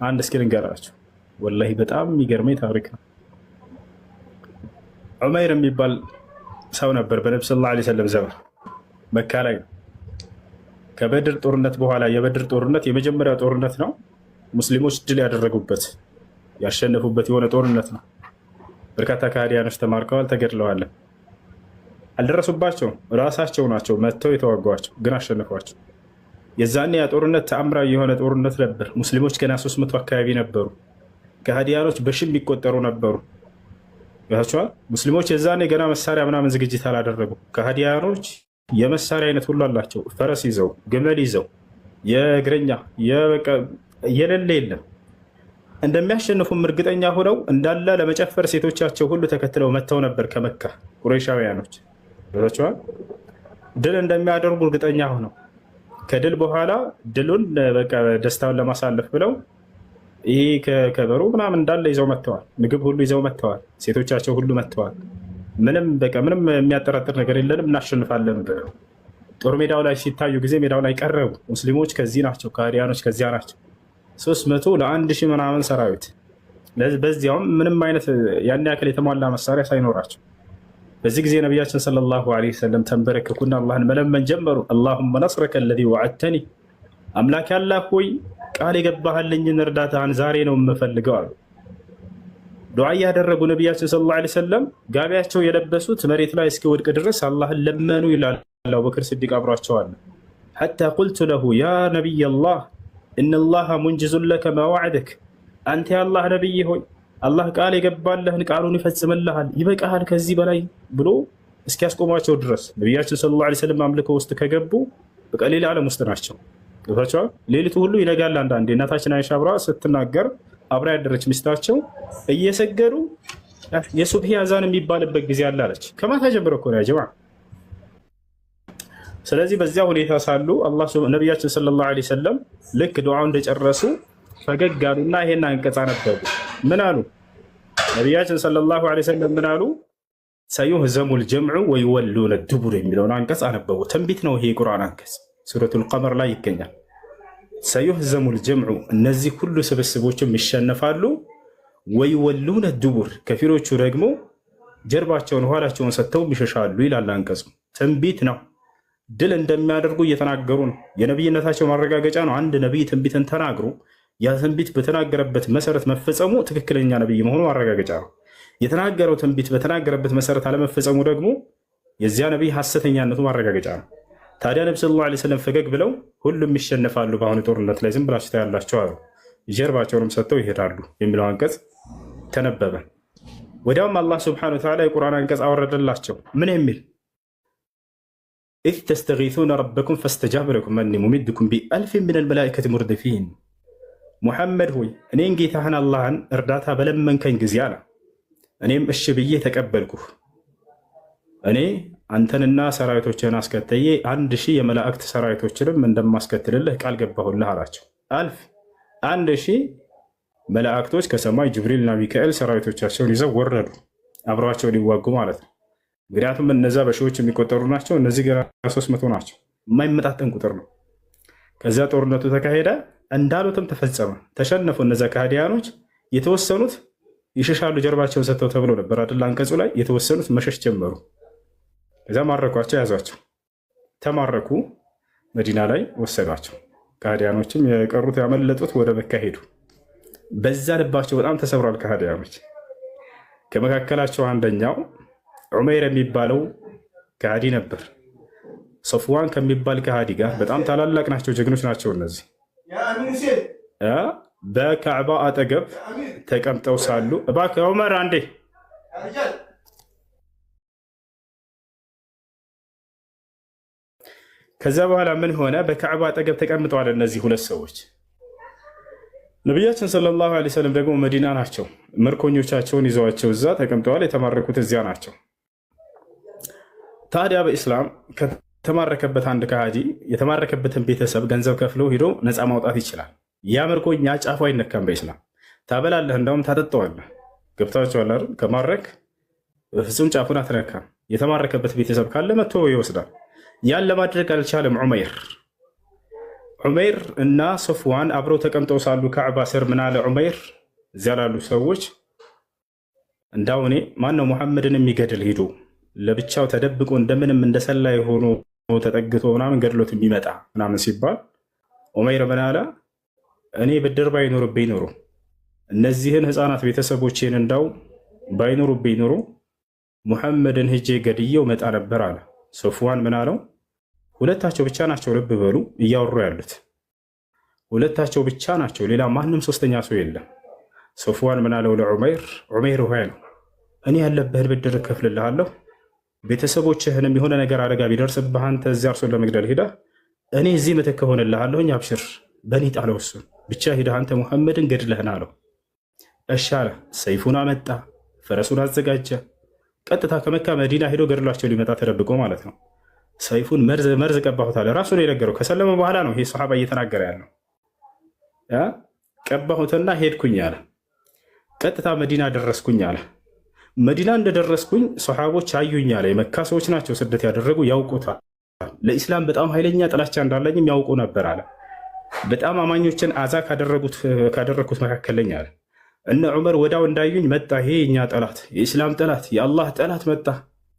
አንድ እስኪ ልንገራችሁ። ወላሂ በጣም የሚገርመኝ ታሪክ ነው። ዑመይር የሚባል ሰው ነበር በነብዩ ሰለላሁ ዐለይሂ ወሰለም ዘመን መካ ላይ ነው። ከበድር ጦርነት በኋላ የበድር ጦርነት የመጀመሪያው ጦርነት ነው። ሙስሊሞች ድል ያደረጉበት ያሸነፉበት የሆነ ጦርነት ነው። በርካታ ከሃዲያኖች ተማርከዋል፣ ተገድለዋል። አልደረሱባቸውም። ራሳቸው ናቸው መጥተው የተዋጓቸው፣ ግን አሸነፏቸው። የዛኔ ያ ጦርነት ተአምራዊ የሆነ ጦርነት ነበር። ሙስሊሞች ገና 300 አካባቢ ነበሩ። ከሃዲያኖች በሺህ የሚቆጠሩ ነበሩ። ያቻው ሙስሊሞች የዛኔ ገና መሳሪያ ምናምን ዝግጅት አላደረጉ። ከሃዲያኖች የመሳሪያ አይነት ሁሉ አላቸው። ፈረስ ይዘው፣ ግመል ይዘው፣ የእግረኛ የሌለ የለም። እንደሚያሸንፉም እርግጠኛ ሆነው እንዳለ ለመጨፈር ሴቶቻቸው ሁሉ ተከትለው መጥተው ነበር ከመካ ቁረይሻውያኖች። ያቻው ድል እንደሚያደርጉ እርግጠኛ ሆነው ከድል በኋላ ድሉን በቃ ደስታውን ለማሳለፍ ብለው ይህ ከበሮ ምናምን እንዳለ ይዘው መጥተዋል። ምግብ ሁሉ ይዘው መጥተዋል። ሴቶቻቸው ሁሉ መጥተዋል። ምንም የሚያጠራጥር ነገር የለንም እናሸንፋለን ብለው ጦር ሜዳው ላይ ሲታዩ ጊዜ ሜዳው ላይ ቀረቡ። ሙስሊሞች ከዚህ ናቸው፣ ከሃዲያኖች ከዚያ ናቸው። 300 ለ1000 ምናምን ሰራዊት፣ በዚያውም ምንም አይነት ያን ያክል የተሟላ መሳሪያ ሳይኖራቸው። በዚህ ጊዜ ነቢያችን ሰለላሁ ዐለይሂ ወሰለም ተንበረከኩና አላህን መለመን ጀመሩ። አላሁመ ነስረከ አለዚ ወዐድተኒ፣ አምላክ ያላህ ሆይ ቃል የገባህልኝን እርዳታህን ዛሬ ነው የምፈልገው አሉ። ዱዓ ያደረጉ ነቢያችን ሰለላሁ ዐለይሂ ወሰለም ጋቢያቸው የለበሱት መሬት ላይ እስኪወድቅ ድረስ አላህን ለመኑ ይላል። አቡበክር ሲዲቅ አብሯቸዋል። ሐታ ቁልቱ ለሁ ያ ነቢይ አላህ ኢነላሃ ሙንጅዙን ለከ ማ ወዐደክ፣ አንተ የአላህ ነቢይ ሆይ አላህ ቃል የገባልህን ቃሉን ይፈጽምልሃል፣ ይበቃሃል ከዚህ በላይ ብሎ እስኪያስቆሟቸው ድረስ ነቢያችን ሰለላሁ ዐለይሂ ወሰለም አምልኮ ውስጥ ከገቡ በቃ ሌላ ዓለም ውስጥ ናቸው። ገብታችኋል? ሌሊቱ ሁሉ ይነጋል። አንዳንዴ እናታችን አይሻ አብራ ስትናገር አብራ ያደረች ሚስታቸው እየሰገዱ የሱብሂ አዛን የሚባልበት ጊዜ አለ አለች። ከማታ ጀምሮ እኮ ነው ያ ጀማዓ። ስለዚህ በዚያ ሁኔታ ሳሉ ነቢያችን ሰለላሁ ዐለይሂ ወሰለም ልክ ዱዓውን እንደጨረሱ ፈገግ አሉና ይሄን አንቀጽ አነበቡ። ምን አሉ? ነቢያችን ሰለላሁ ዐለይሂ ወሰለም ምን አሉ? ሰዩህዘሙል ጀምዑ ወይወሉነ ዱቡር የሚለውን አንቀጽ አነበቡ። ትንቢት ነው ይሄ የቁርአን አንቀጽ፣ ሱረቱል ቀመር ላይ ይገኛል። ሰዩህዘሙል ጀምዑ፣ እነዚህ ሁሉ ስብስቦችም ይሸነፋሉ። ወይወሉነ ዱቡር፣ ከፊሎቹ ደግሞ ጀርባቸውን ኋላቸውን ሰጥተው ይሸሻሉ ይላል አንቀጹ። ትንቢት ነው። ድል እንደሚያደርጉ እየተናገሩ ነው። የነቢይነታቸው ማረጋገጫ ነው። አንድ ነቢይ ትንቢትን ተናግሮ ያ ትንቢት በተናገረበት መሰረት መፈጸሙ ትክክለኛ ነቢይ መሆኑ ማረጋገጫ ነው። የተናገረው ትንቢት በተናገረበት መሰረት አለመፈጸሙ ደግሞ የዚያ ነቢይ ሐሰተኛነቱ ማረጋገጫ ነው። ታዲያ ነቢ ሰለላሁ ዐለይሂ ወሰለም ፈገግ ብለው ሁሉም ይሸነፋሉ በአሁኑ ጦርነት ላይ ዝም ብላችሁ ታያላችሁ አሉ። ጀርባቸውንም ሰጥተው ይሄዳሉ የሚለው አንቀጽ ተነበበ። ወዲያውም አላህ ሱብሓነሁ ወተዓላ የቁርአን አንቀጽ አወረደላቸው። ምን የሚል ኢዝ ተስተጊሱነ ረበኩም ፈስተጃበ ለኩም አኒ ሙሚድኩም ቢአልፊን ሚነል መላኢከቲ ሙርዲፊን፣ ሙሐመድ ሆይ እኔን ጌታህን አላህን እርዳታ በለመንከኝ ጊዜ አለ እኔም እሺ ብዬ ተቀበልኩህ። እኔ አንተንና ሰራዊቶችህን አስከተዬ 1000 የመላእክት ሰራዊቶችንም እንደማስከትልልህ ቃል ገባሁልህ አላቸው። 1000 መላእክቶች ከሰማይ ጅብሪልና ሚካኤል ሰራዊቶቻቸውን ይዘው ወረዱ፣ አብረዋቸው ሊዋጉ ማለት ነው። ምክንያቱም እነዛ በሺዎች የሚቆጠሩ ናቸው፣ እነዚህ ገና 300 ናቸው። የማይመጣጠን ቁጥር ነው። ከዚያ ጦርነቱ ተካሄደ፣ እንዳሉትም ተፈጸመ። ተሸነፉ እነዚያ ከሃዲያኖች። የተወሰኑት ይሸሻሉ ጀርባቸውን ሰጥተው ተብሎ ነበር አይደል አንቀጹ ላይ። የተወሰኑት መሸሽ ጀመሩ። ከዚያ ማረኳቸው፣ ያዟቸው፣ ተማረኩ። መዲና ላይ ወሰዷቸው። ከሃዲያኖችም የቀሩት ያመለጡት ወደ መካ ሄዱ። በዛ ልባቸው በጣም ተሰብሯል ከሃዲያኖች። ከመካከላቸው አንደኛው ዑመይር የሚባለው ከሃዲ ነበር። ሶፍዋን ከሚባል ከሃዲ ጋር በጣም ታላላቅ ናቸው፣ ጀግኖች ናቸው እነዚህ። በካዕባ አጠገብ ተቀምጠው ሳሉ እባክህ ዑመር አንዴ ከዛ በኋላ ምን ሆነ? በካዕባ አጠገብ ተቀምጠዋል እነዚህ ሁለት ሰዎች። ነቢያችን ሰለላሁ ዐለይሂ ወሰለም ደግሞ መዲና ናቸው። ምርኮኞቻቸውን ይዘዋቸው እዛ ተቀምጠዋል። የተማረኩት እዚያ ናቸው። ታዲያ በኢስላም ከተማረከበት አንድ ከሃዲ የተማረከበትን ቤተሰብ ገንዘብ ከፍሎ ሂዶ ነፃ ማውጣት ይችላል። ያ ምርኮኛ ጫፉ አይነካም በኢስላም። ታበላለህ፣ እንዳውም ታጠጠዋለህ። ገብታችኋል አይደል? ከማረክ በፍጹም ጫፉን አትነካም። የተማረከበት ቤተሰብ ካለ መጥቶ ይወስዳል። ያን ለማድረግ አልቻለም ዑመይር። ዑመይር እና ሶፍዋን አብረው ተቀምጠው ሳሉ ካዕባ ስር ምን አለ ዑመይር እዚያ ላሉ ሰዎች እንዳው እኔ ማነው ሙሐመድን የሚገድል ሂዶ ለብቻው ተደብቆ እንደምንም እንደሰላይ ሆኖ ተጠግቶ ምናምን ገድሎት የሚመጣ ምናምን ሲባል ዑመይር ምን አለ እኔ ብድር ባይኖርብኝ ኖሮ እነዚህን ህፃናት ቤተሰቦቼን እንዳው ባይኖሩብኝ ኖሮ ሙሐመድን ሄጄ ገድየው መጣ ነበር አለ። ሶፍዋን ምን አለው? ሁለታቸው ብቻ ናቸው፣ ልብ በሉ እያወሩ ያሉት ሁለታቸው ብቻ ናቸው፣ ሌላ ማንም ሶስተኛ ሰው የለም። ሶፍዋን ምን አለው ለዑመይር? ዑመይር ሆይ አለው እኔ ያለብህን ብድር እከፍልልሃለሁ፣ ቤተሰቦችህንም የሆነ ነገር አደጋ ቢደርስብህ አንተ እዚያ እርሱን ለመግደል ሄደህ እኔ እዚህ ምትክ ሆንልሃለሁኝ፣ አብሽር በእኔ ጣለው፣ እሱን ብቻ ሄደህ አንተ ሙሐመድን ገድለህን አለው። እሺ አለ። ሰይፉን አመጣ፣ ፈረሱን አዘጋጀ፣ ቀጥታ ከመካ መዲና ሄዶ ገድሏቸው ሊመጣ ተደብቆ ማለት ነው። ሰይፉን መርዝ ቀባሁት አለ። ራሱ ነው የነገረው። ከሰለመ በኋላ ነው ይሄ ሰሃባ እየተናገረ ያለው። ቀባሁትና ሄድኩኝ አለ። ቀጥታ መዲና ደረስኩኝ አለ። መዲና እንደደረስኩኝ ሰሃቦች አዩኝ አለ። የመካ ሰዎች ናቸው ስደት ያደረጉ፣ ያውቁታል። ለኢስላም በጣም ኃይለኛ ጥላቻ እንዳለኝም ያውቁ ነበር አለ። በጣም አማኞችን አዛ ካደረግኩት መካከል ነኝ አለ። እነ ዑመር ወዳው እንዳዩኝ መጣ፣ ይሄ የኛ ጠላት፣ የኢስላም ጠላት፣ የአላህ ጠላት መጣ።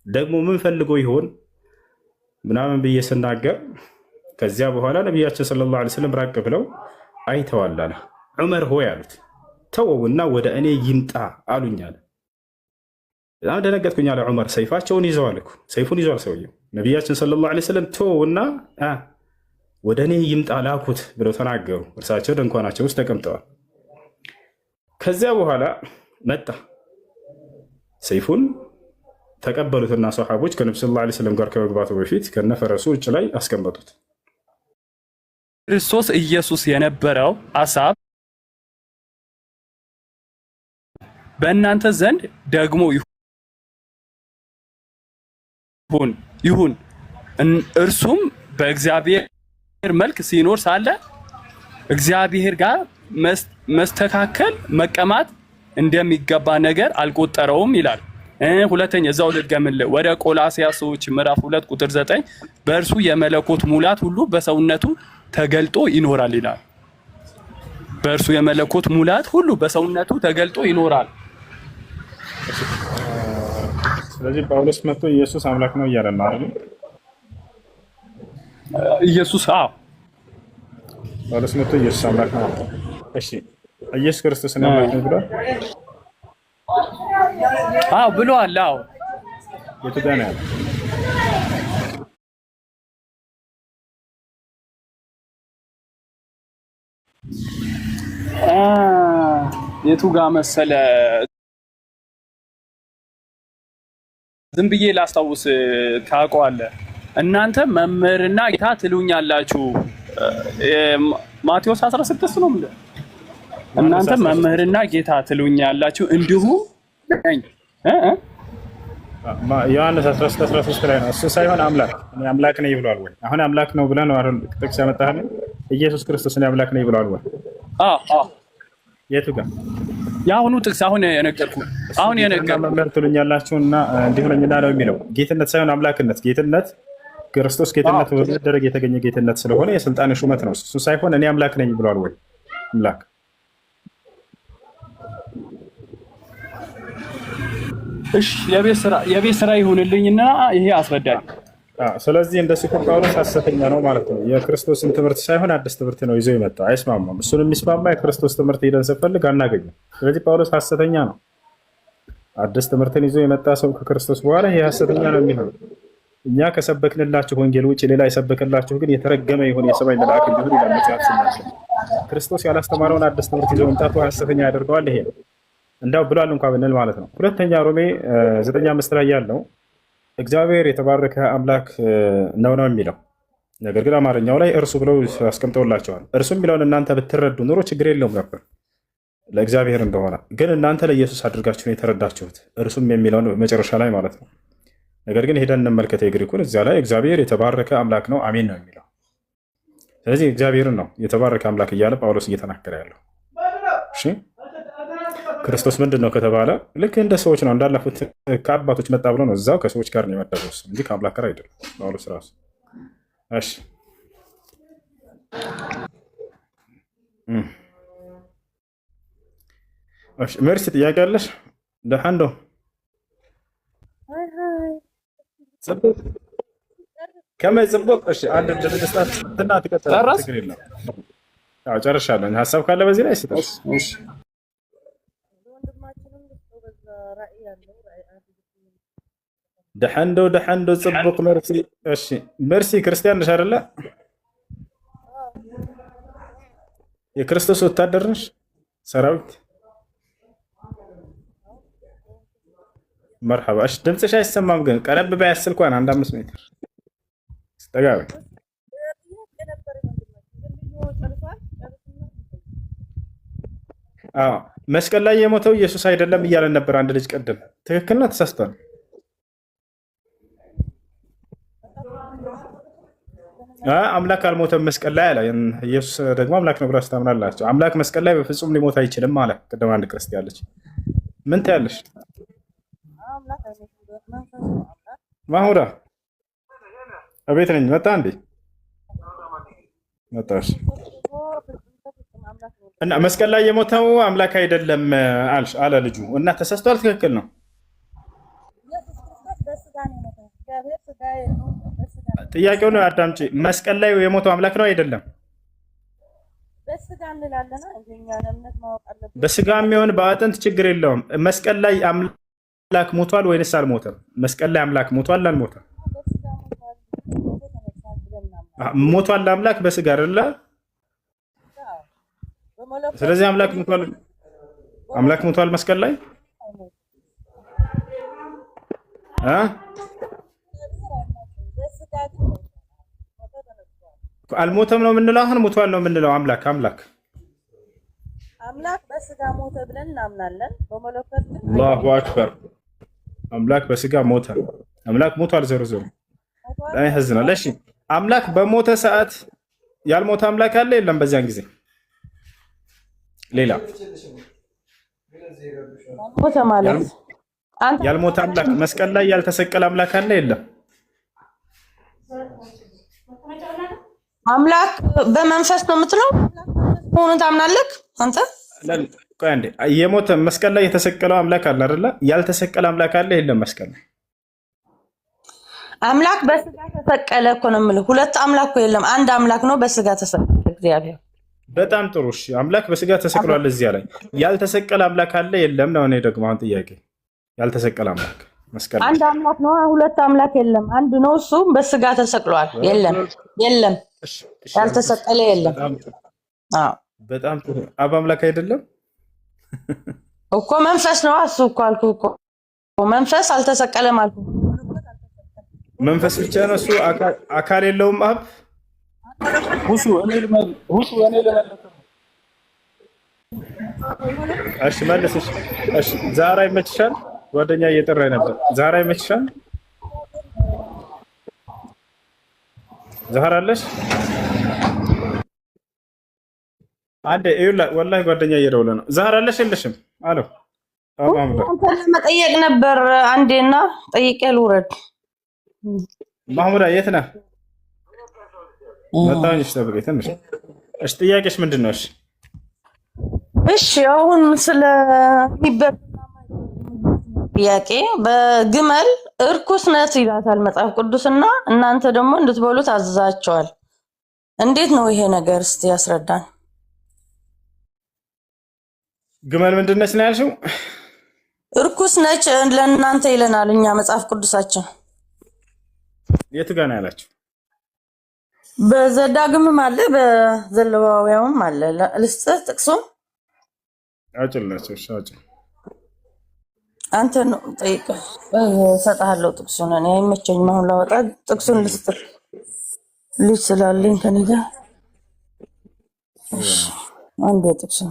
ደግሞ ምን ፈልጎ ይሆን ምናምን ብዬ ስናገር ከዚያ በኋላ ነቢያችን ሰለላሁ ዐለይሂ ወሰለም ራቅ ብለው አይተዋል አለ። ዑመር ሆይ አሉት ተወውና ወደ እኔ ይምጣ አሉኝ አለ። በጣም ደነገጥኩኝ አለ ዑመር። ሰይፋቸውን ይዘዋል እኮ ሰይፉን ይዘዋል ሰውየው። ነቢያችን ሰለላሁ ዐለይሂ ወሰለም ተወውና ወደ እኔ ይምጣ ላኩት ብለው ተናገሩ። እርሳቸው ድንኳናቸው ውስጥ ተቀምጠዋል። ከዚያ በኋላ መጣ። ሰይፉን ተቀበሉትና ሰሓቦች ከነቢ ሰለላሁ ዐለይሂ ወሰለም ጋር ከመግባቱ በፊት ከነፈረሱ ውጭ ላይ አስቀመጡት። ክርስቶስ ኢየሱስ የነበረው ሐሳብ በእናንተ ዘንድ ደግሞ ይሁን። እርሱም በእግዚአብሔር መልክ ሲኖር ሳለ እግዚአብሔር ጋር መስተካከል መቀማት እንደሚገባ ነገር አልቆጠረውም ይላል። ሁለተኛ እዛው ልድገምልህ ወደ ቆላስይስ ምዕራፍ 2 ቁጥር 9 በእርሱ የመለኮት ሙላት ሁሉ በሰውነቱ ተገልጦ ይኖራል ይላል። በእርሱ የመለኮት ሙላት ሁሉ በሰውነቱ ተገልጦ ይኖራል። ስለዚህ ጳውሎስ መጥቶ ኢየሱስ አምላክ ነው እያለ ነው አይደል? ኢየሱስ ጳውሎስ መጥቶ ኢየሱስ አምላክ ነው። እሺ ኢየሱስ ክርስቶስ ነው አምላክ ነው ብሏል? ብሏል። የቱ ጋር ነው ያለው? የቱ ጋር መሰለ? ዝም ብዬ ላስታውስ ታውቀዋለህ። እናንተ መምህርና ጌታ ትሉኛላችሁ። ማቴዎስ 16 ነው ምንድን? እናንተ መምህርና ጌታ ትሉኛላችሁ እንዲሁም ዮሐንስ 13 ላይ ነው። እሱ ሳይሆን አምላክ እኔ አምላክ ነኝ ብሏል ወይ? አሁን አምላክ ነው ብለህ ነው አይደል ጥቅስ ያመጣህልኝ? ኢየሱስ ክርስቶስ እኔ አምላክ ነኝ ብሏል ወይ? የቱ ጋር? የአሁኑ ጥቅስ አሁን የነገርኩህ መምህር ትሉኛላችሁና እንዲሁ ነኝና ነው የሚለው። ጌትነት ሳይሆን አምላክነት። ጌትነት ክርስቶስ ጌትነት በመደረግ የተገኘ ጌትነት ስለሆነ የስልጣን ሹመት ነው። እሱ ሳይሆን እኔ አምላክ ነኝ ብሏል ወይ? አምላክ እሺ፣ የቤት ስራ ይሁንልኝና ይሄ አስረዳኝ። ስለዚህ እንደ ሲኮር ጳውሎስ ሐሰተኛ ነው ማለት ነው። የክርስቶስን ትምህርት ሳይሆን አዲስ ትምህርት ነው ይዞ የመጣው። አይስማማም። እሱን የሚስማማ የክርስቶስ ትምህርት ሄደን ስንፈልግ አናገኝም። ስለዚህ ጳውሎስ ሐሰተኛ ነው። አዲስ ትምህርትን ይዞ የመጣ ሰው ከክርስቶስ በኋላ ይሄ ሐሰተኛ ነው የሚሆነው። እኛ ከሰበክንላችሁ ወንጌል ውጭ ሌላ የሰበክላችሁ ግን የተረገመ ይሁን የሰማይ መልአክ ቢሆን ይላል መጽሐፍ ሲናገር። ክርስቶስ ያላስተማረውን አዲስ ትምህርት ይዞ መምጣቱ ሐሰተኛ ያደርገዋል። ይሄ ነው እንዳው ብሏል እንኳ ብንል ማለት ነው። ሁለተኛ ሮሜ 9:5 ላይ ያለው እግዚአብሔር የተባረከ አምላክ ነው የሚለው። ነገር ግን አማርኛው ላይ እርሱ ብለው አስቀምጠውላቸዋል። እርሱ የሚለውን እናንተ ብትረዱ ኑሮ ችግር የለውም ነበር ለእግዚአብሔር እንደሆነ። ግን እናንተ ለኢየሱስ አድርጋችሁ ነው የተረዳችሁት፣ እርሱም የሚለውን መጨረሻ ላይ ማለት ነው። ነገር ግን ሄደን እንመልከተ የግሪኩን። እዚያ ላይ እግዚአብሔር የተባረከ አምላክ ነው አሜን ነው የሚለው። ስለዚህ እግዚአብሔርን ነው የተባረከ አምላክ እያለ ጳውሎስ እየተናገረ ያለው። እሺ ክርስቶስ ምንድን ነው ከተባለ ልክ እንደ ሰዎች ነው፣ እንዳለፉት ከአባቶች መጣ ብሎ ነው እዛው ከሰዎች ጋር ነው የመደበው እንጂ ከአምላክ ጋር አይደለም ጳውሎስ ራሱ። እሺ እሺ መርሲ ጥያቄ አለሽ? ደሃንዶ ጽብቅ ከመይ ጽብቅ። እሺ አንድ ድርጅት ትና ትቀጥል። ችግር የለም። አዎ ጨርሻለሁ። ሀሳብ ካለ በዚህ ላይ ስጠሽ። እሺ ደሃንዶ ጽብቅ መርሲ። እሺ መርሲ ክርስቲያን ነሽ አይደለ? የክርስቶስ ወታደር ነሽ? ሰራዊት መርሐባ። እሺ ድምፅሽ አይሰማም ግን ቀረብ በይ ስልኳን 1-5 ሜትር ተጋቢ። አዎ መስቀል ላይ የሞተው ኢየሱስ አይደለም እያለን ነበር አንድ ልጅ ቀደም። ትክክል ነው ተሳስቷል? አምላክ አልሞተም መስቀል ላይ አለ። ኢየሱስ ደግሞ አምላክ ነው ብላችሁ ታምናላችሁ። አምላክ መስቀል ላይ በፍጹም ሊሞት አይችልም አለ። ቅድም አንድ ክርስቲያን ልጅ ምን ትያለሽ? ማሁዳ አቤት ነኝ። መጣ እንዴ? መጣሽ እና መስቀል ላይ የሞተው አምላክ አይደለም አልሽ አለ ልጁ እና ተሳስቷል። ትክክል ነው። ጥያቄው ነው አዳምጪ። መስቀል ላይ የሞተው አምላክ ነው አይደለም? በስጋ የሚሆን በአጥንት ችግር የለውም። መስቀል ላይ አምላክ ሞቷል ወይንስ አልሞተም? መስቀል ላይ አምላክ ሞቷል አልሞተም? ሞቷል አምላክ በስጋ አይደለ? ስለዚህ አምላክ ሞቷል መስቀል ላይ አልሞተም ነው የምንለው። አሁን ሞቷል ነው የምንለው። አምላክ በስጋ ሞተ ብለን እናምናለን። በመለኮት ግን አላሁ አክበር። አምላክ በስጋ ሞተ። አምላክ ሞቷል። ዞሮ ላይ ህዝናል። እሺ አምላክ በሞተ ሰዓት ያልሞተ አምላክ አለ የለም? በዚያን ጊዜ ሌላ ሞተ ማለት ያልሞተ አምላክ መስቀል ላይ ያልተሰቀለ አምላክ አለ የለም? አምላክ በመንፈስ ነው የምትለው ሆኖ ታምናለህ አንተ? ቆይ አንዴ የሞተ መስቀል ላይ የተሰቀለው አምላክ አለ አይደለ? ያልተሰቀለ አምላክ አለ የለም? መስቀል ላይ አምላክ በስጋ ተሰቀለ እኮ ነው የምልህ። ሁለት አምላክ የለም፣ አንድ አምላክ ነው በስጋ ተሰቀለ እግዚአብሔር። በጣም ጥሩ እሺ። አምላክ በስጋ ተሰቅሏል። እዚያ ላይ ያልተሰቀለ አምላክ አለ የለም ነው። እኔ ደግሞ አሁን ጥያቄ ያልተሰቀለ አምላክ መስቀል አንድ አምላክ ነው፣ ሁለት አምላክ የለም፣ አንድ ነው። እሱም በስጋ ተሰቅሏል። የለም ያልተሰቀለ የለም። አዎ በጣም ጥሩ። አብ አምላክ አይደለም እኮ መንፈስ ነው። እሱ እኮ አልኩህ እኮ መንፈስ አልተሰቀለም አልኩህ። መንፈስ ብቻ ነው እሱ፣ አካል የለውም አብ። ሁሱ እኔ ልመልስ። እሺ መልስሽ። እሺ ዛራ ይመችሻል? ጓደኛ እየጠራኝ ነበር። ዛራ ይመችሻል? ዛራ አለሽ? አንዴ ይኸውልህ፣ ወላሂ ጓደኛ እየደወለ ነው። ዛራ አለሽ የለሽም? አሎ መጠየቅ ነበር አንዴና ጠይቄ ልውረድ። ማህሙዳ የት ነህ? መጣሁኝ። እሺ ጠብቀኝ ትንሽ። እሺ ጥያቄሽ ምንድን ነው? እሺ አሁን ስለሚበላ ጥያቄ በግመል እርኩስ ነት ይላታል መጽሐፍ ቅዱስና እናንተ ደግሞ እንድትበሉት አዝዛቸዋል። እንዴት ነው ይሄ ነገር? እስቲ ያስረዳን። ግመል ምንድን ነች ነው ያልሽው? እርኩስ ነች ለእናንተ ይለናል እኛ መጽሐፍ ቅዱሳችን። የት ጋር ነው ያላችሁ? በዘዳግምም አለ በዘሌዋውያንም አለ። ልስጥህ ጥቅሱን? አጭላችሁ እሺ አጭ አንተ ነው ጠይቀህ እሰጥሃለሁ ጥቅሱን። እኔ አይመቸኝም አሁን ላወጣ። ጥቅሱን ልስጥህ ልጅ ስላለኝ ከእኔ ጋር። እሺ አንዴ ጥቅሱን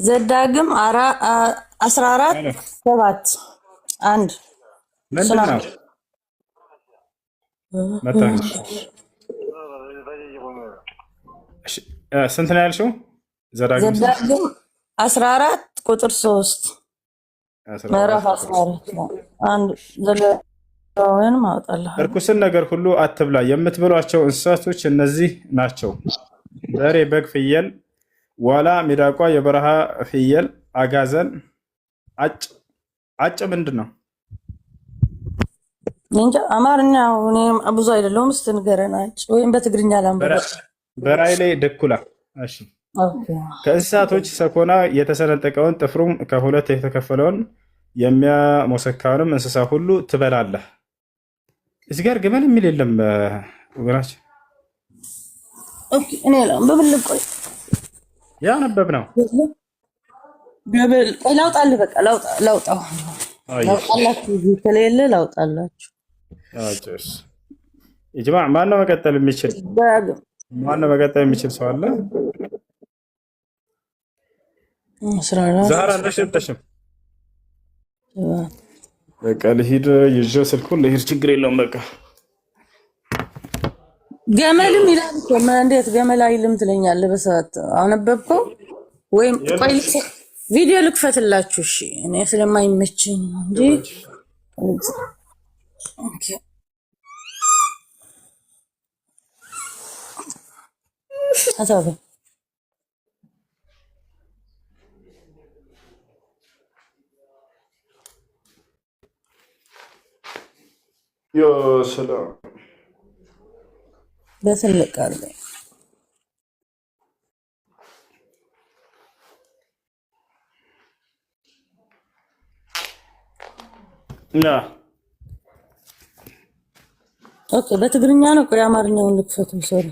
ዘዳግም 14:7 1 ምንድን ነው? ስንት ነው ያልሽው? ዘዳግም ዘዳግም 14 ቁጥር 3 ምዕራፍ 14 ነው። አንድ ዘሌዋውያን ማውጣለሁ። እርኩስን ነገር ሁሉ አትብላ። የምትበሏቸው እንስሳቶች እነዚህ ናቸው: በሬ፣ በግ፣ ፍየል፣ ዋላ፣ ሚዳቋ፣ የበረሃ ፍየል፣ አጋዘን፣ አጭ። አጭ ምንድን ነው? እንጃ አማርኛው እኔ ብዙ አይደለሁም። እስቲ ንገረን አጭ ወይም በትግርኛ ላንብበው። በራእይ ላይ ድኩላ። እሺ ከእንስሳቶች ሰኮና የተሰነጠቀውን ጥፍሩም ከሁለት የተከፈለውን የሚያሞሰካውንም እንስሳ ሁሉ ትበላለህ። እዚህ ጋር ግመል የሚል የለም ወገናችን። እኔ ላንብብልህ። ቆይ ያነበብ ነው ገበል ላውጣልህ። በቃ ላውጣው ላውጣላችሁ። ከሌለ ላውጣላችሁ። ኢጅማዕ ማነው መቀጠል የሚችል? ማነው መቀጠል የሚችል ሰው አለ? ዛህራ አልተሸጠሽም። በቃ ልሂድ ይዤው ስልኩን ልሂድ። ችግር የለውም። በቃ ገመልም ይላል እኮ እንዴት ገመል አይልም ትለኛለህ? በሰዓት አነበብከው ወይም ቆይ ቪዲዮ ልክፈትላችሁ። እሺ እኔ ስለማይመችኝ ነው እንጂ ኦኬ። አታውቅም ያ ሰላም በትልቅ አለ ና ኦኬ። በትግርኛ ነው። ቆይ አማርኛውን ልክፈቱ። ሶሪ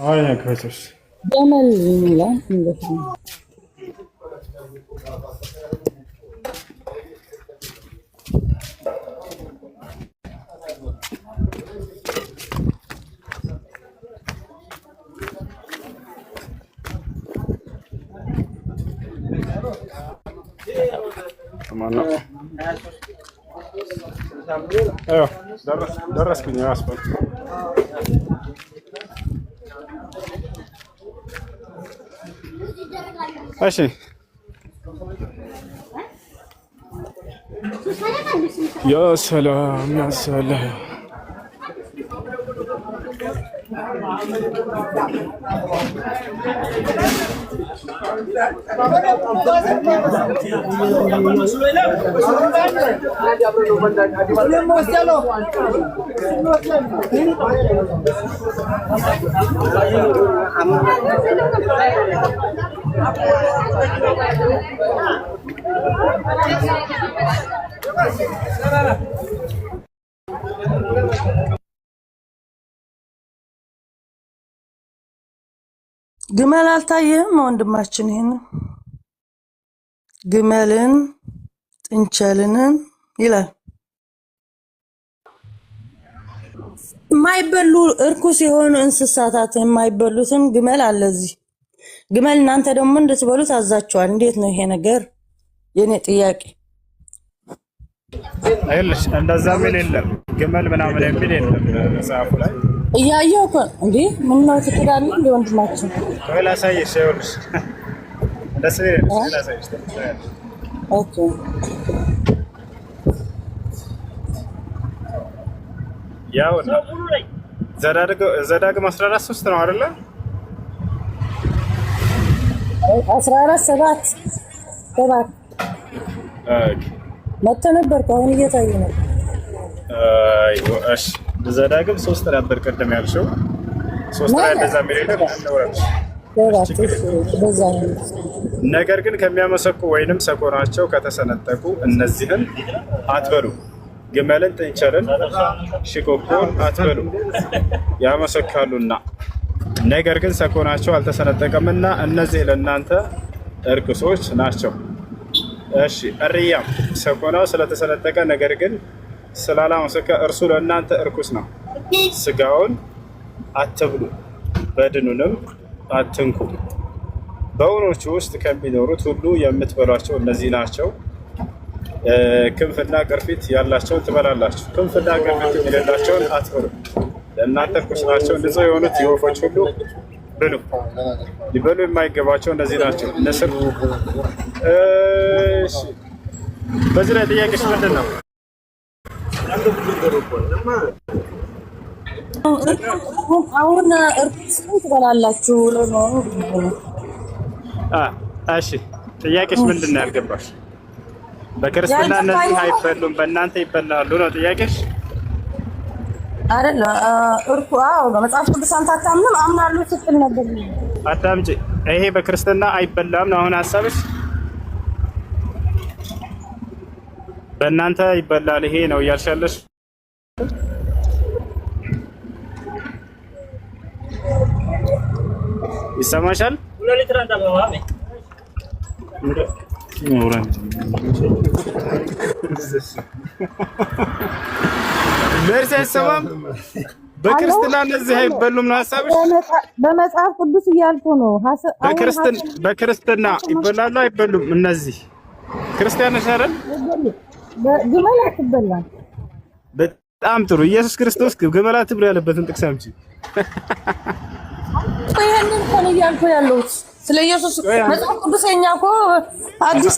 አይ ነክፈትሽ ገመል ይላል እንዴት ነው? درسكني يا اسفل ماشي يا سلام يا سلام ግመል አልታየህም ወንድማችን? ይሄን ግመልን ጥንቸልን ይላል። የማይበሉ እርኩስ የሆኑ እንስሳታት የማይበሉትም ግመል አለ እዚህ። ግመል እናንተ ደግሞ እንድትበሉት አዛችኋል። እንዴት ነው ይሄ ነገር? የኔ ጥያቄ አይልሽ እንደዛ ምን የለም ግመል ምናምን የሚል የለም መጽሐፉ ላይ እያየሁ እኮ እንዴ ምን ነው ትክዳለህ እንዴ ወንድማችን? ወላ ሳይሽ ይኸውልሽ ደስ ይላል። ሳይሽ ኦኬ ያው ዘዳግም 14:3 ነው አይደለ? 14:7 7 መጥቶ ነበር። አሁን እየታየ ነው። እሺ ዘዳግም 3 ነበር ቀደም ያልሽው 3 ላይ እንደዛ የሚለው ነገር ግን ከሚያመሰኩ ወይንም ሰኮናቸው ከተሰነጠቁ እነዚህን አትበሉ። ግመልን፣ ጥንቸልን፣ ሽኮኮን አትበሉ ያመሰካሉና፣ ነገር ግን ሰኮናቸው አልተሰነጠቀምና እነዚህ ለእናንተ እርኩሶች ናቸው። እሺ እርያም ሰኮናው ስለተሰነጠቀ ነገር ግን ስላላመሰከ እርሱ ለእናንተ እርኩስ ነው። ስጋውን አትብሉ፣ በድኑንም አትንኩ። በወኖቹ ውስጥ ከሚኖሩት ሁሉ የምትበሏቸው እነዚህ ናቸው። ክንፍና ቅርፊት ያላቸውን ትበላላችሁ፣ ክንፍና ቅርፊት የሌላቸውን አትበሉ፣ ለእናንተ እርኩስ ናቸው። ንጹሕ የሆኑት የወፎች ሁሉ ብሉ። ሊበሉ የማይገባቸው እነዚህ ናቸው። ንስር። እሺ፣ በዚህ ላይ ጥያቄሽ ምንድን ነው? አሁን እርኩስ ትበላላችሁ ነው? እሺ፣ ጥያቄሽ ምንድን ነው ያልገባሽ? በክርስትና እነዚህ አይበሉም፣ በእናንተ ይበላሉ ነው ጥያቄሽ? አይደለ? በመጽሐፍ ቅዱስ አንተ አታምንም? አምናለሁ ስትል ነበር። አታምጪ። ይሄ በክርስትና አይበላም ነው አሁን ሀሳብሽ? በእናንተ ይበላል ይሄ ነው እያልሻለሽ? ይሰማሻል? መልስ አይሰማም። በክርስትና እነዚህ አይበሉም ነው ሀሳብሽ? በመጽሐፍ ቅዱስ እያልኩ ነው። በክርስትና ይበላሉ አይበሉም? እነዚህ ክርስቲያኖች አይደል? ግመል አትበላም። በጣም ጥሩ። ኢየሱስ ክርስቶስ ግመል አትብሉ ያለበትን ጥቅስ አምጪ። ይሄንን እኮ ነው እያልኩ ያለሁት ስለ ኢየሱስ። መጽሐፍ ቅዱስ የኛ እኮ አዲስ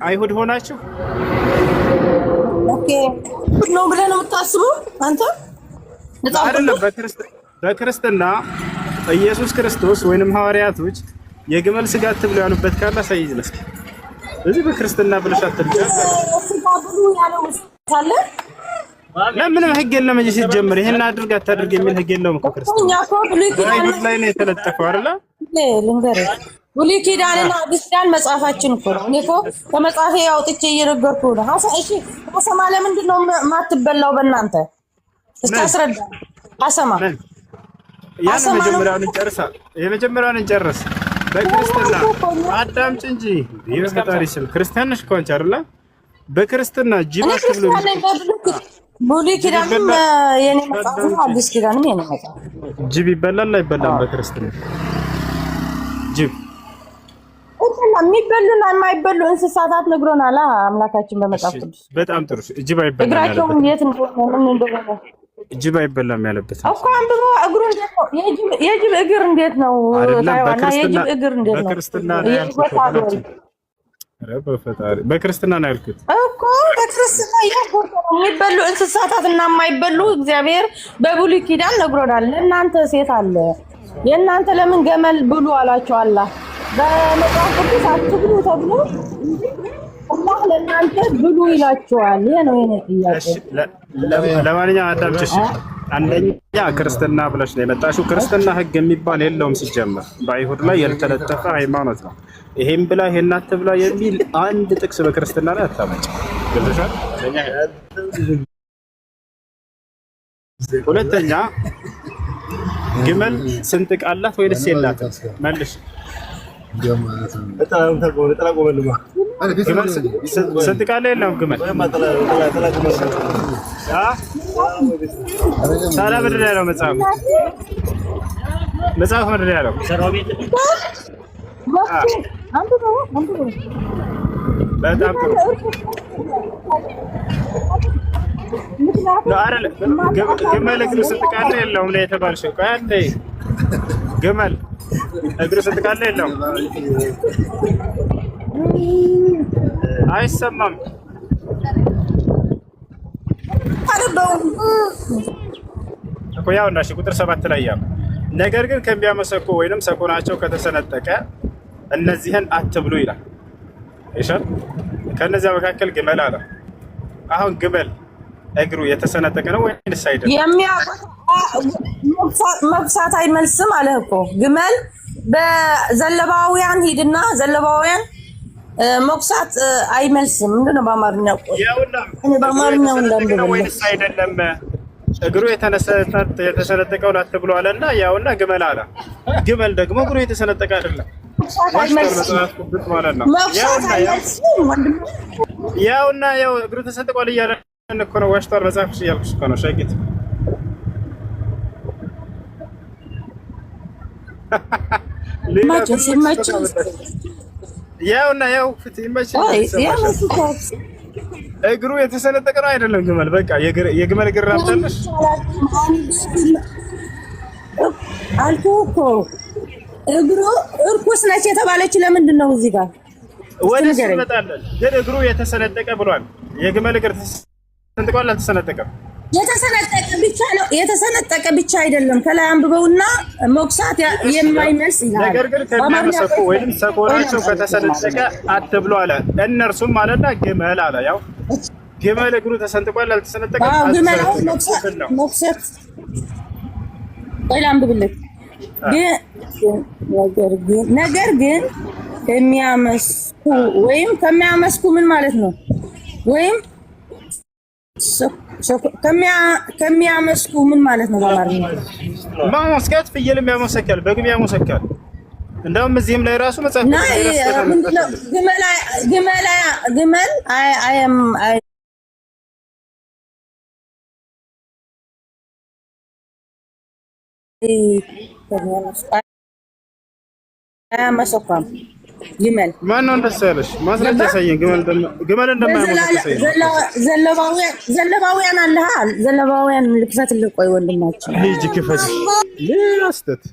አይሁድ ሆናችሁ ኦኬ ነው ብለህ ነው የምታስበው አንተ? አይደለም። በክርስትና ኢየሱስ ክርስቶስ ወይንም ሐዋርያቶች የግመል ስጋ አትብሉ ያሉበት ካለ አሳይኝ እስኪ። እዚህ በክርስትና ብለሽ አትብሉ ያለው ካለ ለምን ህግ የለም እንጂ ሲጀምር ይሄን አድርግ አታድርግ የሚል ህግ የለውም እኮ ክርስትና። አይሁድ ላይ ነው የተለጠፈው አይደል? ልንገርህ ብሉይ ኪዳንና አዲስ ኪዳን መጽሐፋችን እኮ ነው። እኔ እኮ ከመጽሐፌ አውጥቼ እየነገርኩህ ነው። እሺ ሀሰማ ለምንድን ነው የማትበላው በእናንተ? እስኪ አስረዳ። ሀሰማ የመጀመሪያውን እንጨርስ። በክርስትና አዳምጪ እንጂ የፈጣሪ ስም ክርስቲያን ነሽ እኮ አንቺ አይደል? በክርስትና ጅብ አትብሉ። ብሉይ ኪዳንም የኔ መጽሐፍ ነው፣ አዲስ ኪዳንም የኔ መጽሐፍ። ጅብ ይበላል አይበላም? በክርስትና ጅብ የሚበሉና የማይበሉ እንስሳታት ነግሮናል አምላካችን በመጽሐፍ ቅዱስ። በጣም ጥሩ። ጅብ አይበላም እግራቸው እንዴት እንደሆነ ጅብ አይበላም ያለበት እኮ አንብቦ እግሩ እንዴት ነው? የጅብ እግር እንዴት ነው? ታይዋና የጅብ እግር እንዴት ነው? በክርስትና ነው ያልኩት። በክርስትና ነው ያልኩት እኮ በክርስትና የሚበሉ እንስሳታት እና የማይበሉ እግዚአብሔር በብሉይ ኪዳን ነግሮናል። ለእናንተ ሴት አለ የእናንተ ለምን ገመል ብሉ አላቸው አላህ በመጽሐፍ ቅዱስ አትብሉ ተብሎ አላህ ለእናንተ ብሉ ይላቸዋል። ይሄ ነው የኔ ጥያቄ። ለማንኛውም አዳምጪሽ። አንደኛ ክርስትና ብለሽ ነው የመጣሽው። ክርስትና ህግ የሚባል የለውም ሲጀመር። በአይሁድ ላይ ያልተለጠፈ ሃይማኖት ነው። ይሄን ብላ ይሄን አትብላ የሚል አንድ ጥቅስ በክርስትና ላይ አታመጭ። ገብቶሻል? ሁለተኛ ግመል ስንጥቅ አላት ወይስ የላትም? መልሽ። ግመል ስንጥቅ አለ የለውም? ግመል ታዲያ ምንድን ነው ያለው መጽሐፉ? መጽሐፍ ምንድን ነው ያለው? በጣም ጥሩ። ግመል እግር ስንጥቅ አለ የለውም ነው የተባልሽው? ቆይ አንዴ፣ ግመል እግር ስንጥቅ አለ የለውም? አይሰማም እኮ ያው እና ቁጥር 7 ላይ ያው ነገር ግን ከሚያመሰኩ ወይንም ሰኮናቸው ከተሰነጠቀ እነዚህን አትብሉ ይላል። ይሻል ከነዚያ መካከል ግመል አለ። አሁን ግመል እግሩ የተሰነጠቀ ነው ወይስ አይደለም? መብሳት አይመልስም አለ እኮ ግመል። በዘለባውያን ሂድና ዘለባውያን መብሳት አይመልስም። ምንድነው በአማርኛው? በአማርኛው እንደምንለው ወይስ አይደለም? እግሩ የተሰነጠቀውን አትብሉ አለና ያውና ግመል አለ። ግመል ደግሞ እግሩ የተሰነጠቀ አይደለም ያውና ያው እግሩ ተሰንጥቋል እያለ እኮ ነው። ዋሽቷል መጽሐፍሽ እያልኩሽ እኮ ነው። ሸቂት ያውና ያው ፍትህ እግሩ የተሰነጠቀ ነው አይደለም? ግመል በቃ የግመል እግር አምጣለሽ አልኩህ እኮ እግሩ እርኩስ ነች የተባለች ለምንድን ነው እዚህ ጋር ወደሱ እንመጣለን። ግን እግሩ የተሰነጠቀ ብሏል። የግመል እግር ተሰንጥቋል አልተሰነጠቀም? የተሰነጠቀ ብቻ አይደለም። ከላይ አንብበውና ሞክሳት የማይመልስ ይላል። ነገር ግን ከሚያመሰኩ ወይም ሰኮናቸው ከተሰነጠቀ አትብሉ አለ። እነርሱም አለና ግመል አለ። ያው ግመል እግሩ ተሰንጥቋል አልተሰነጠቀም? ግመል ሞክሳት ወይ አንብብልህ። ነገር ግን ከሚያመስኩ ወይም ከሚያመስኩ ምን ማለት ነው? ወይም ከሚያመስኩ ምን ማለት ነው? በአማርኛ ማመስከት ፍየልም ያመሰካል፣ በግም ያመሰካል። እንደውም እዚህም ላይ ራሱ መጽሐፍ ግመል አያመሰኳም። ግመል ማን ነው እንደሱ ያለሽ? ማስረጃ ያሳየን። ግመል እንደማያመሰክ ዘለባውያን አለህ። ዘለባውያን ልክፈትልህ። ቆይ ወንድማችን ልጅ ክፈት። ሌላ ስህተት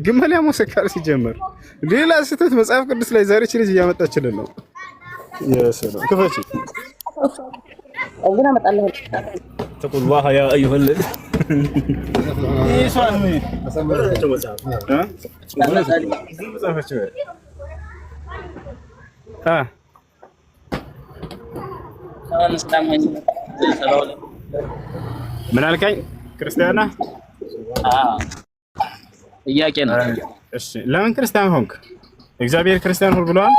ግመል ያመሰካል። ሲጀመር ሌላ ስህተት መጽሐፍ ቅዱስ ላይ ዛሬ ልጅ እያመጣችልን ነው። የሰላም ክፈች። አውግና መጣለህ ተቁላህ ያ አዩሀል ምን አልከኝ? ክርስቲያና ጥያቄ ነው። እሺ ለምን ክርስቲያን ሆንክ? እግዚአብሔር ክርስቲያን ሁን ብለዋል።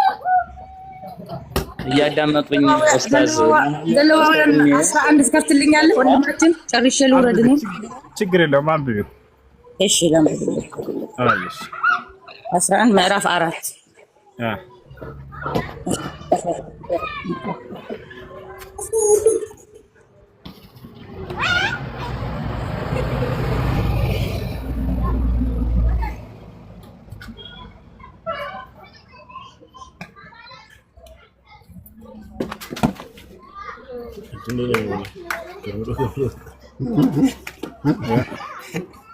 እያዳመጡኝ ኡስታዝ ዘለባውያን 11 እስከፍትልኛለህ ወንድማችን። ጨርሼ ልውረድ ነው። ችግር የለውም አንብቢው። እሺ ለምን? እሺ 11 ምዕራፍ 4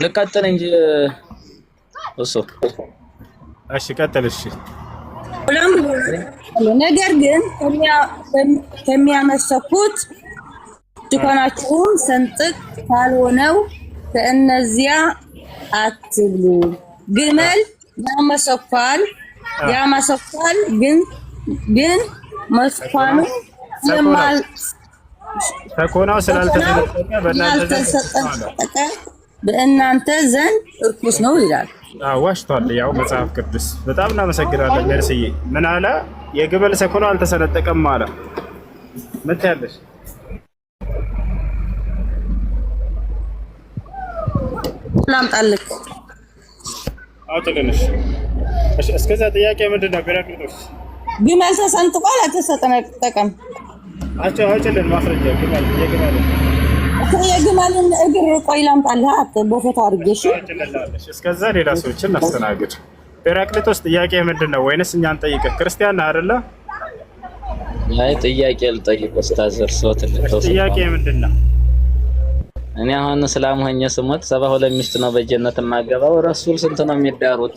ልቀጥል እንጂ እሱ እሺ ቀጥል። እሺ ነገር ግን ከሚያመሰኩት ድኳናችሁም ሰንጥቅ ካልሆነው ከእነዚያ አትብሉ። ግመል ያመሰኳል ግን መስኳኑ ተኮናው ስላልተሰነጠቀ በእናንተ ዘንድ እርኩስ ነው ይላል። ዋሽቷል። ያው መጽሐፍ ቅዱስ በጣም እናመሰግናለን። መርስዬ ምን አለ? የግመል ሰኮናው አልተሰነጠቀም አለ። ምን ታያለሽ? ላምጣልክ አውጥልንሽ። እሺ እስከዛ ጥያቄ ምንድን ነው? ቢራክሊቶስ ግመል ተሰንጥቋል አልተሰነጠቀም? አውጭልን ማስረጃ። የግመልን እግር ቆይ ላምጣልህ በፎቶ አድርጌ። እሺ እስከዛ ሌላ ሰዎችን እናስተናግድ። ቢራክሊቶስ ጥያቄ ምንድን ነው? ወይንስ እኛን ጠይቀህ? ክርስቲያን ነህ አይደለ? አይ ጥያቄ ልጠይቅ ኡስታዝ። ጥያቄ ምንድን ነው? እኔ አሁን እስላም ሆኜ ስሞት 72 ሚስት ነው በጀነት የማገባው። ረሱል ስንት ነው የሚዳሩት?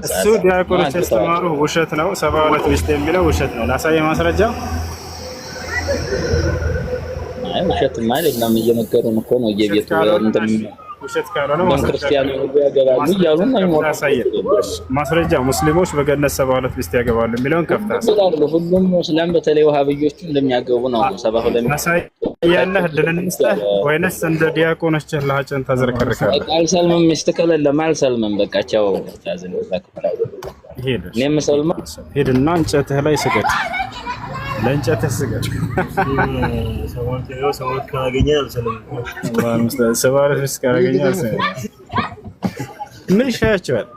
እሱ ዲያቆኖች ያስተማሩ ውሸት ነው። 72 ሚስት የሚለው ውሸት ነው። ላሳየህ ማስረጃ። አይ ውሸትማ አይደለም፣ እየነገሩን እኮ ነው። እየቤቱ ውሸት ካልሆነ ክርስቲያኑ ያገባሉ እያሉ ነው የሚሞክሩት። ማስረጃ ሙስሊሞች በገነት 72 ሚስት ያገባሉ የሚለውን ከፍታስ ሁሉም ሙስሊም በተለይ ወሃብዮቹ እንደሚያገቡ ነው። 72 ያለህ ድልንስተ ወይንስ እንደ ዲያቆኖች ጭላጭን ተዘርከርከለ? አልሰልምም ሚስት ከሌለም አልሰልምም። በቃ ቻው ታዘለ ሄድና እንጨትህ ላይ ስገድ። ለእንጨትህ ስገድ። ምን ይሻያቸዋል?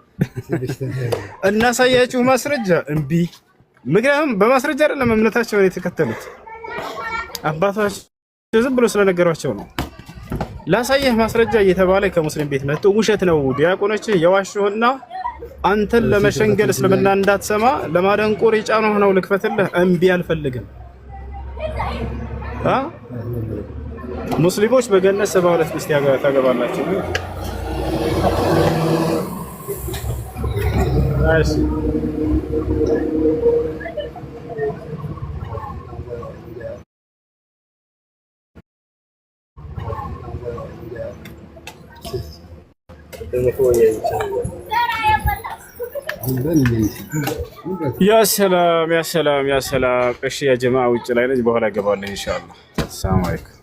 እናሳያችሁ ማስረጃ እምቢ። ምክንያቱም በማስረጃ አይደለም እምነታቸውን የተከተሉት አባታቸው ዝም ብሎ ስለነገሯቸው ነው። ላሳየህ ማስረጃ እየተባለ ከሙስሊም ቤት መጥቶ ውሸት ነው ዲያቆኖች የዋሹህና አንተን ለመሸንገል እስልምና እንዳትሰማ ለማደንቆር የጫኑህ ነው ልክፈትልህ። እምቢ አልፈልግም። ሙስሊሞች በገነት 72 ሚስት ታገባላችሁ። يا سلام يا سلام يا سلام. ايش يا جماعه وجه لا بهلا قبل ان شاء الله. السلام عليكم.